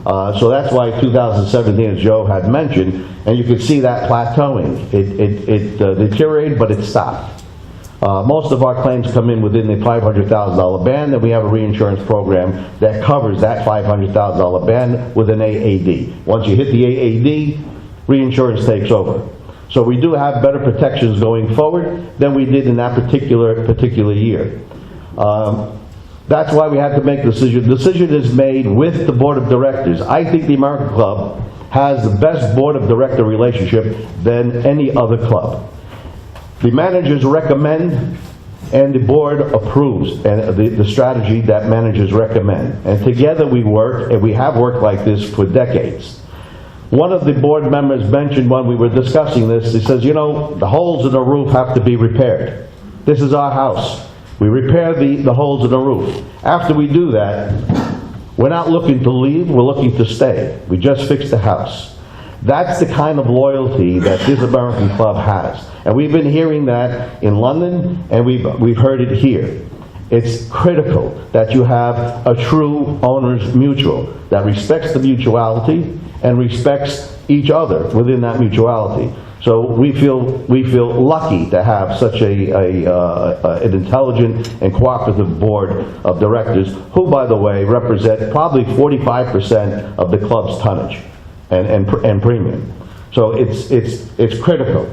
So that's why 2017, as Joe had mentioned, and you can see that plateauing. It deteriorated, but it stopped. Most of our claims come in within the $500,000 band, and we have a reinsurance program that covers that $500,000 band with an AAD. Once you hit the AAD, reinsurance takes over. So we do have better protections going forward than we did in that particular year. That's why we had to make the decision. The decision is made with the board of directors. I think the American Club has the best board of director relationship than any other club. The managers recommend and the board approves and the strategy that managers recommend. And together we work, and we have worked like this for decades. One of the board members mentioned when we were discussing this, he says, you know, the holes in the roof have to be repaired. This is our house. We repair the holes in the roof. After we do that, we're not looking to leave, we're looking to stay. We just fixed the house. That's the kind of loyalty that this American club has. And we've been hearing that in London, and we've heard it here. It's critical that you have a true owner's mutual that respects the mutuality and respects each other within that mutuality. So we feel lucky to have such an intelligent and cooperative board of directors, who, by the way, represent probably 45% of the club's tonnage and premium. So it's critical.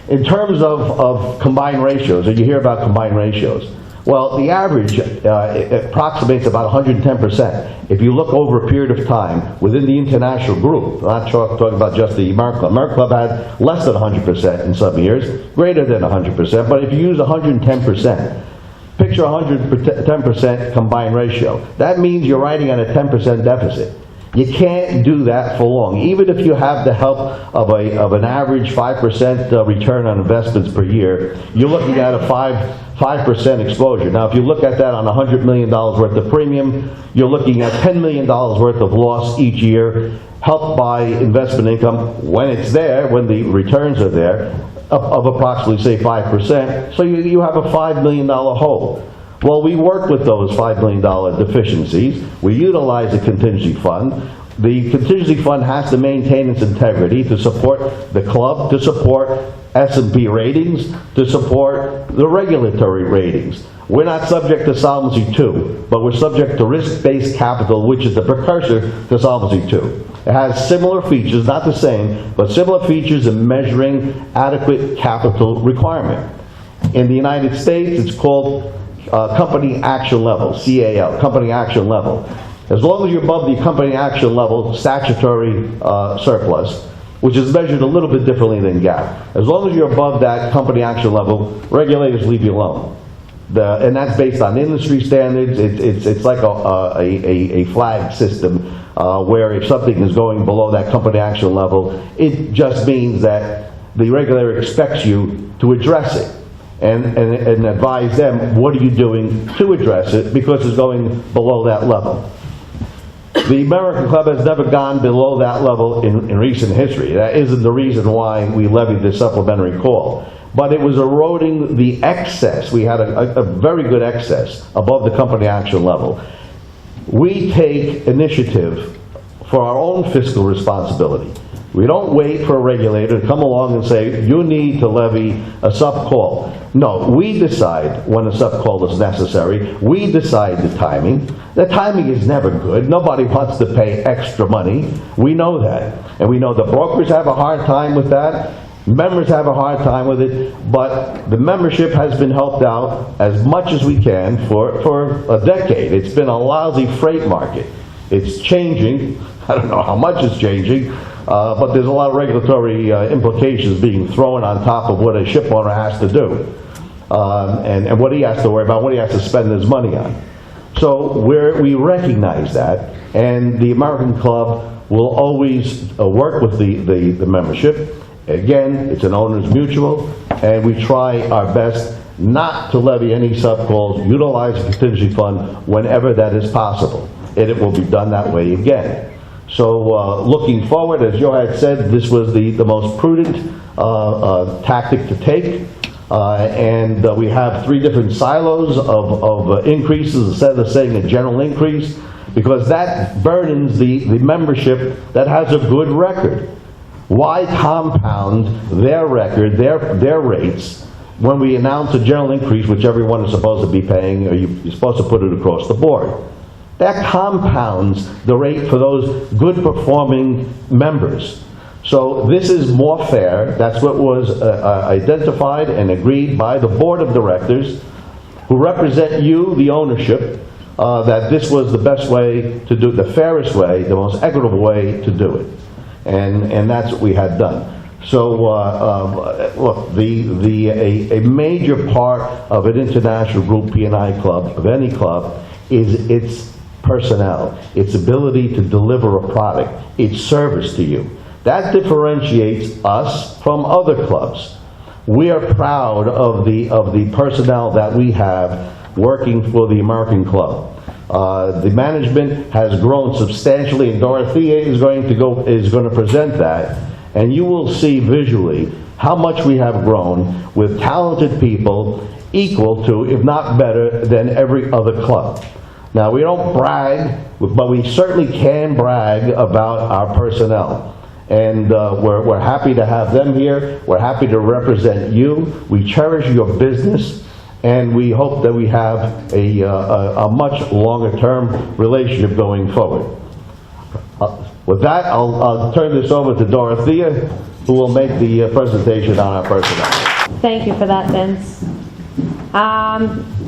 In terms of combined ratios, and you hear about combined ratios, well, the average approximates about 110%. If you look over a period of time within the international group, I'm not talking about just the American Club. American Club had less than 100% in some years, greater than 100%, but if you use 110%, picture 110% combined ratio. That means you're riding on a 10% deficit. You can't do that for long. Even if you have the help of an average 5% return on investments per year, you're looking at a 5% exposure. Now, if you look at that on $100 million worth of premium, you're looking at $10 million worth of loss each year, helped by investment income when it's there, when the returns are there, of approximately, say, 5%. So you have a $5 million hole. Well, we work with those $5 million deficiencies. We utilize the contingency fund. The contingency fund has to maintain its integrity to support the club, to support S&P ratings, to support the regulatory ratings. We're not subject to Solvency II, but we're subject to risk-based capital, which is the precursor to Solvency II. It has similar features, not the same, but similar features in measuring adequate capital requirement. In the United States, it's called company action level, CAL, company action level. As long as you're above the company action level statutory surplus, which is measured a little bit differently than GAAP, as long as you're above that company action level, regulators leave you alone. And that's based on industry standards. It's like a flag system where if something is going below that company action level, it just means that the regulator expects you to address it. And advise them, what are you doing to address it, because it's going below that level. The American Club has never gone below that level in recent history. That isn't the reason why we levied this supplementary call. But it was eroding the excess. We had a very good excess above the company action level. We take initiative for our own fiscal responsibility. We don't wait for a regulator to come along and say, you need to levy a sub-call. No, we decide when a sub-call is necessary. We decide the timing. The timing is never good. Nobody wants to pay extra money. We know that. And we know the brokers have a hard time with that. Members have a hard time with it. But the membership has been helped out as much as we can for a decade. It's been a lousy freight market. It's changing. I don't know how much it's changing. But there's a lot of regulatory implications being thrown on top of what a ship owner has to do, and what he has to worry about, what he has to spend his money on. So we recognize that, and the American Club will always work with the membership. Again, it's an owner's mutual, and we try our best not to levy any sub-calls, utilize the contingency fund whenever that is possible, and it will be done that way again. So looking forward, as Joe had said, this was the most prudent tactic to take. And we have 3 different silos of increases instead of saying a general increase, because that burdens the membership that has a good record. Why compound their record, their rates, when we announce a general increase, which everyone is supposed to be paying, or you're supposed to put it across the board? That compounds the rate for those good performing members. So this is more fair. That's what was identified and agreed by the board of directors, who represent you, the ownership, that this was the best way to do it, the fairest way, the most equitable way to do it. And that's what we had done. So look, a major part of an international group P&I club, of any club, is its personnel, its ability to deliver a product, its service to you. That differentiates us from other clubs. We are proud of the personnel that we have working for the American Club. The management has grown substantially, and Dorothea is going to present that, and you will see visually how much we have grown with talented people equal to, if not better, than every other club. Now, we don't brag, but we certainly can brag about our personnel. And we're happy to have them here. We're happy to represent you. We cherish your business, and we hope that we have a much longer-term relationship going forward. With that, I'll turn this over to Dorothea, who will make the presentation on our personnel. Thank you for that, Vince.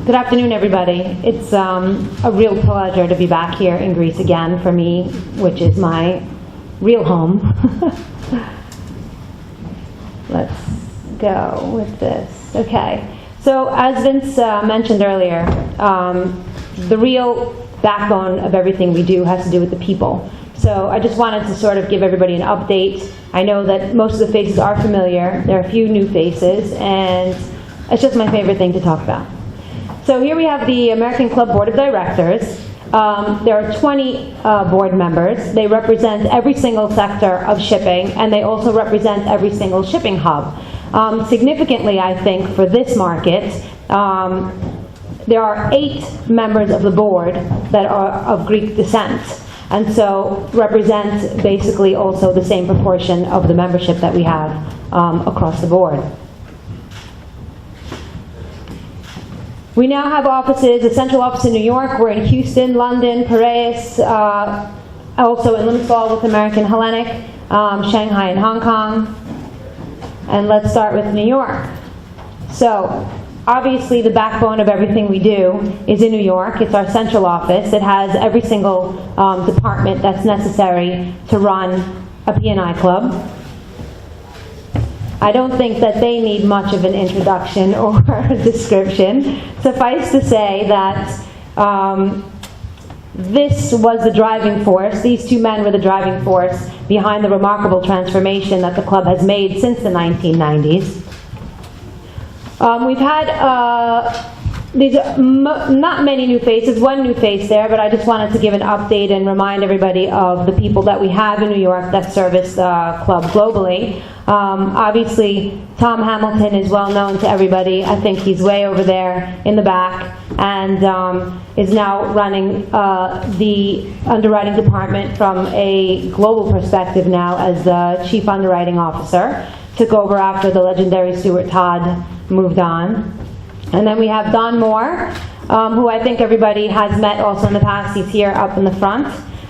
Good afternoon, everybody. It's a real pleasure to be back here in Greece again for me, which is my real home. Let's go with this. Okay. So as Vince mentioned earlier, the real backbone of everything we do has to do with the people. So I just wanted to sort of give everybody an update. I know that most of the faces are familiar. There are a few new faces, and it's just my favorite thing to talk about. So here we have the American Club Board of Directors. There are 20 board members. They represent every single sector of shipping, and they also represent every single shipping hub. Significantly, I think, for this market, there are 8 members of the board that are of Greek descent, and so represent basically also the same proportion of the membership that we have across the board. We now have offices, a central office in New York. We're in Houston, London, Pyrates, also in Limassol with American Hellenic, Shanghai and Hong Kong. And let's start with New York. So, obviously the backbone of everything we do is in New York. It's our central office. It has every single department that's necessary to run a P&I club. I don't think that they need much of an introduction or description. Suffice to say that this was the driving force. These two men were the driving force behind the remarkable transformation that the club has made since the 1990s. We've had these are not many new faces, one new face there, but I just wanted to give an update and remind everybody of the people that we have in New York that service the club globally. Obviously, Tom Hamilton is well known to everybody. I think he's way over there in the back, and is now running the underwriting department from a global perspective now as the Chief Underwriting Officer. Took over after the legendary Stuart Todd moved on. And then we have Don Moore, who I think everybody has met also in the past. He's here up in the front.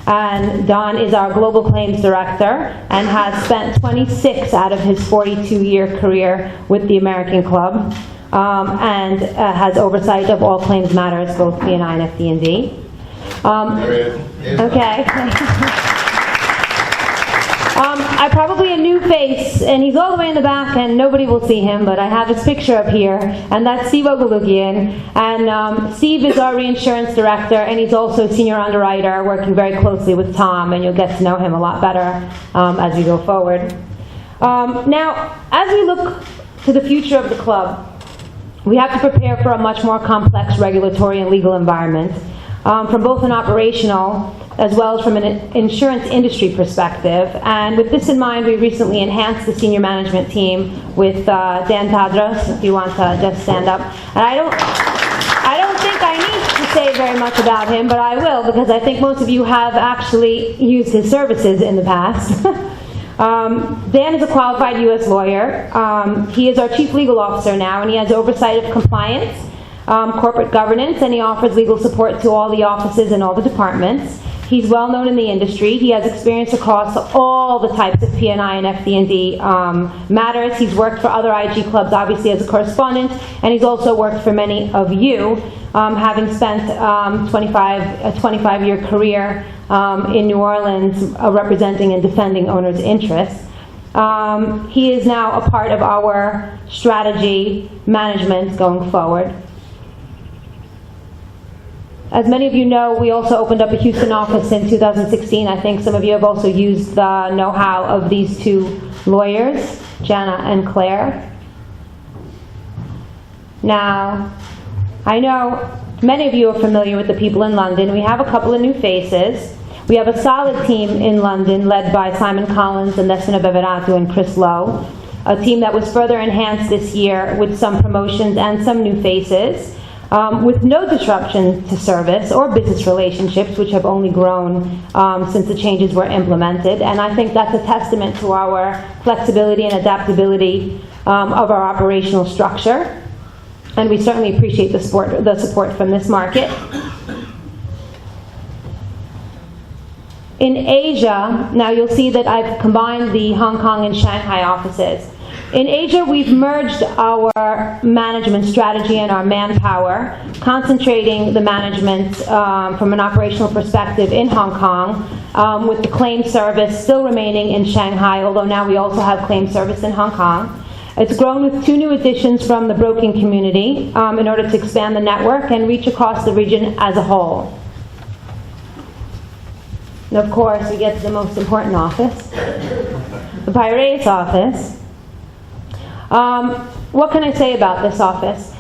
And Don is our Global Claims Director and has spent 26 out of his 42-year career with the American Club, and has oversight of all claims matters, both P&I and FD&D. Okay. I'm probably a new face, and he's all the way in the back, and nobody will see him, but I have his picture up here, and that's Steve Ogalugian. And Steve is our reinsurance director, and he's also a senior underwriter, working very closely with Tom, and you'll get to know him a lot better as we go forward. Now, as we look to the future of the club, we have to prepare for a much more complex regulatory and legal environment, from both an operational as well as from an insurance industry perspective. And with this in mind, we recently enhanced the senior management team with Dan Tadros, if you want to just stand up. And I don't think I need to say very much about him, but I will, because I think most of you have actually used his services in the past. Dan is a qualified U.S. lawyer. He is our chief legal officer now, and he has oversight of compliance, corporate governance, and he offers legal support to all the offices and all the departments. He's well known in the industry. He has experience across all the types of P&I and FD&D matters. He's worked for other IG clubs, obviously, as a correspondent, and he's also worked for many of you, having spent a 25-year career in New Orleans representing and defending owners' interests. He is now a part of our strategy management going forward. As many of you know, we also opened up a Houston office in 2016. I think some of you have also used the know-how of these two lawyers, Jana and Claire. Now, I know many of you are familiar with the people in London. We have a couple of new faces. We have a solid team in London led by Simon Collins and Nesina Beveratu and Chris Lowe, a team that was further enhanced this year with some promotions and some new faces. With no disruption to service or business relationships, which have only grown since the changes were implemented. And I think that's a testament to our flexibility and adaptability of our operational structure. And we certainly appreciate the support from this market. In Asia, now you'll see that I've combined the Hong Kong and Shanghai offices. In Asia, we've merged our management strategy and our manpower, concentrating the management from an operational perspective in Hong Kong, with the claim service still remaining in Shanghai, although now we also have claim service in Hong Kong. It's grown with 2 new additions from the broking community in order to expand the network and reach across the region as a whole. And of course, we get to the most important office, the Pyrates Office. What can I say about this office?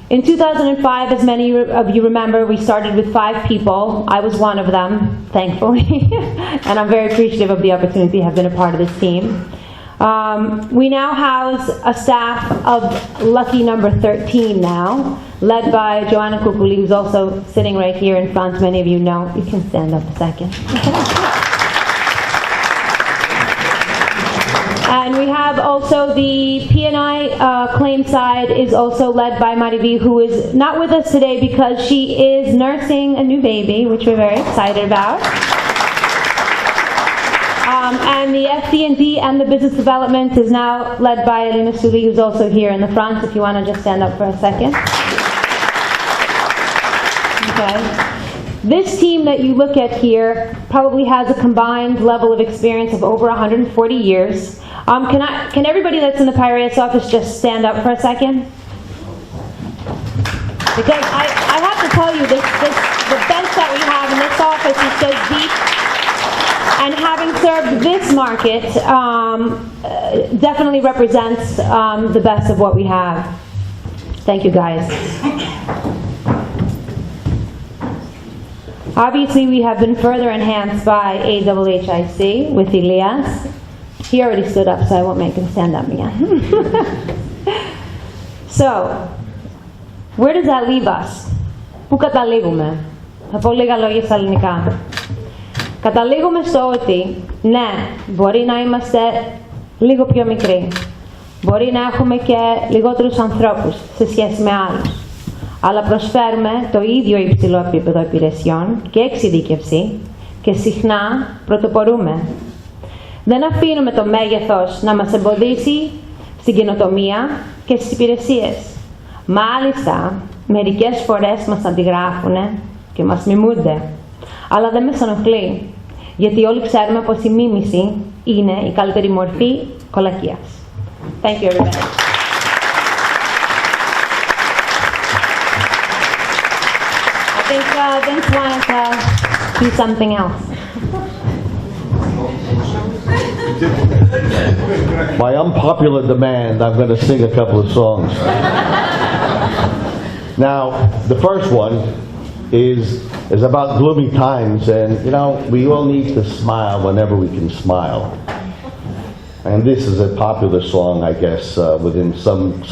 In 2005, as many of you remember, we started with 5 people. I was one of them, thankfully, and I'm very appreciative of the opportunity to have been a part of this team. We now house a staff of lucky number 13 now, led by Joanna Kukuli, who's also sitting right here in front. Many of you know. You can stand up a second. And we have also the P&I claim side is also led by Marivi, who is not with us today because she is nursing a new baby, which we're very excited about. And the FD&D and the business development is now led by Elena Suli, who's also here in the front, if you want to just stand up for a second. Okay. This team that you look at here probably has a combined level of experience of over 140 years. Can everybody that's in the Pyrates office just stand up for a second? Because I have to tell you, the bench that we have in this office is so deep. And having served this market definitely represents the best of what we have. Thank you, guys. Obviously, we have been further enhanced by AWHIC with Elias. He already stood up, so I won't make him stand up again. So, where does that leave us? Πού καταλήγουμε? Θα πω λίγα λόγια στα ελληνικά. Καταλήγουμε στο ότι, ναι, μπορεί να είμαστε λίγο πιο μικροί. Μπορεί να έχουμε και λιγότερους ανθρώπους σε σχέση με άλλους. Αλλά προσφέρουμε το ίδιο υψηλό επίπεδο υπηρεσιών και εξειδίκευση και συχνά πρωτοπορούμε. Δεν αφήνουμε το μέγεθος να μας εμποδίσει στην καινοτομία και στις υπηρεσίες. Μάλιστα, μερικές φορές μας αντιγράφουν και μας μιμούνται. Αλλά δεν μας ενοχλεί, γιατί όλοι ξέρουμε πως η μίμηση είναι η καλύτερη μορφή κολακίας. Thank you, everybody. I think Vince wanted to do something else. By unpopular demand, I'm going to sing a couple of songs. Now, the first one is about gloomy times, and you know, we all need to smile whenever we can smile. And this is a popular song, I guess, within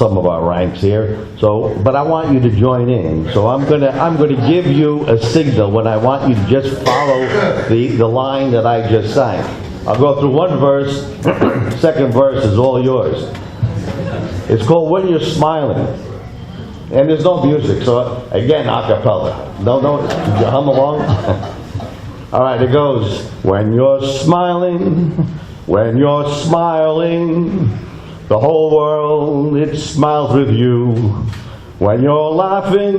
some of our ranks here. So, but I want you to join in. So I'm gonna give you a signal when I want you to just follow the line that I just sang. I'll go through one verse. Second verse is all yours. It's called "When You're Smiling." And there's no music, so again, a cappella. No, hum along. All right, it goes. When you're smiling, when you're smiling, the whole world, it smiles with you. When you're laughing,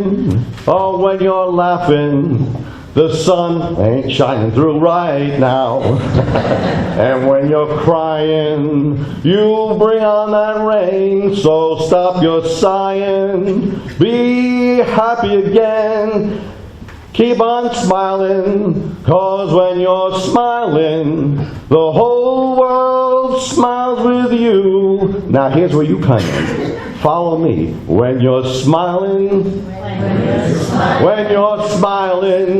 oh, when you're laughing, the sun ain't shining through right now. And when you're crying, you bring on that rain, so stop your sighing, be happy again, keep on smiling, 'cause when you're smiling, the whole world smiles with you. Now here's where you come in. Follow me. When you're smiling, when you're smiling,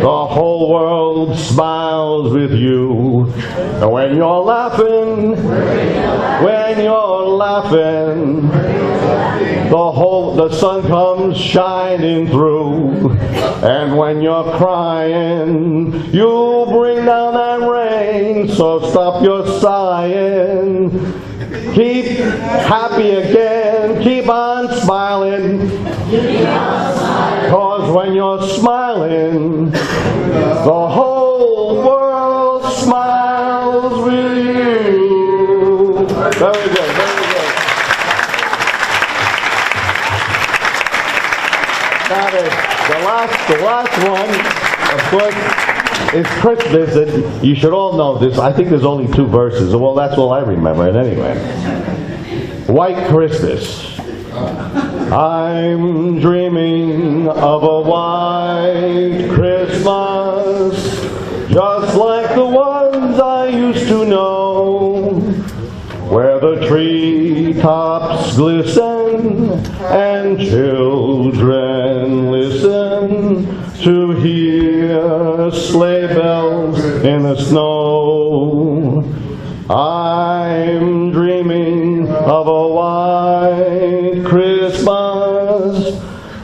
the whole world smiles with you. And when you're laughing, when you're laughing, the sun comes shining through. And when you're crying, you bring down that rain, so stop your sighing. Keep happy again, keep on smiling, 'cause when you're smiling, the whole world smiles with you. Very good, very good. Now the last one, of course, it's Christmas, and you should all know this. I think there's only 2 verses. Well, that's all I remember, and anyway. White Christmas. I'm dreaming of a white Christmas like the ones I used to know, where the treetops glisten and children listen to hear sleigh bells in the snow. I'm dreaming of a white Christmas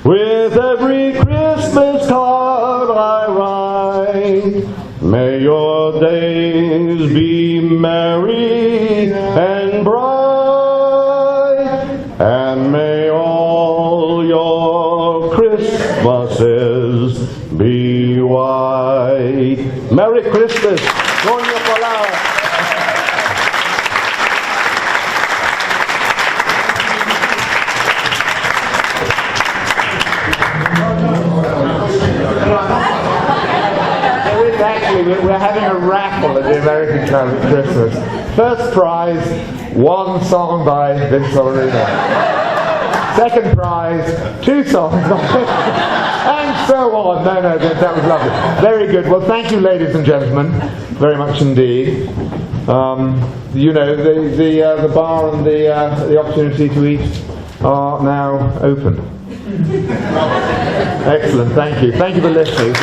with every Christmas card I write. May your days be merry and bright, and may all your Christmases be white. Merry Christmas. Sonia Palau. We're having a raffle at the American Club at Christmas. First prize, one song by Vince Lorena. Second prize, 2 songs by and so on. No, that was lovely. Very good. Well, thank you, ladies and gentlemen, very much indeed. You know, the bar and the opportunity to eat are now open. Excellent. Thank you. Thank you for listening.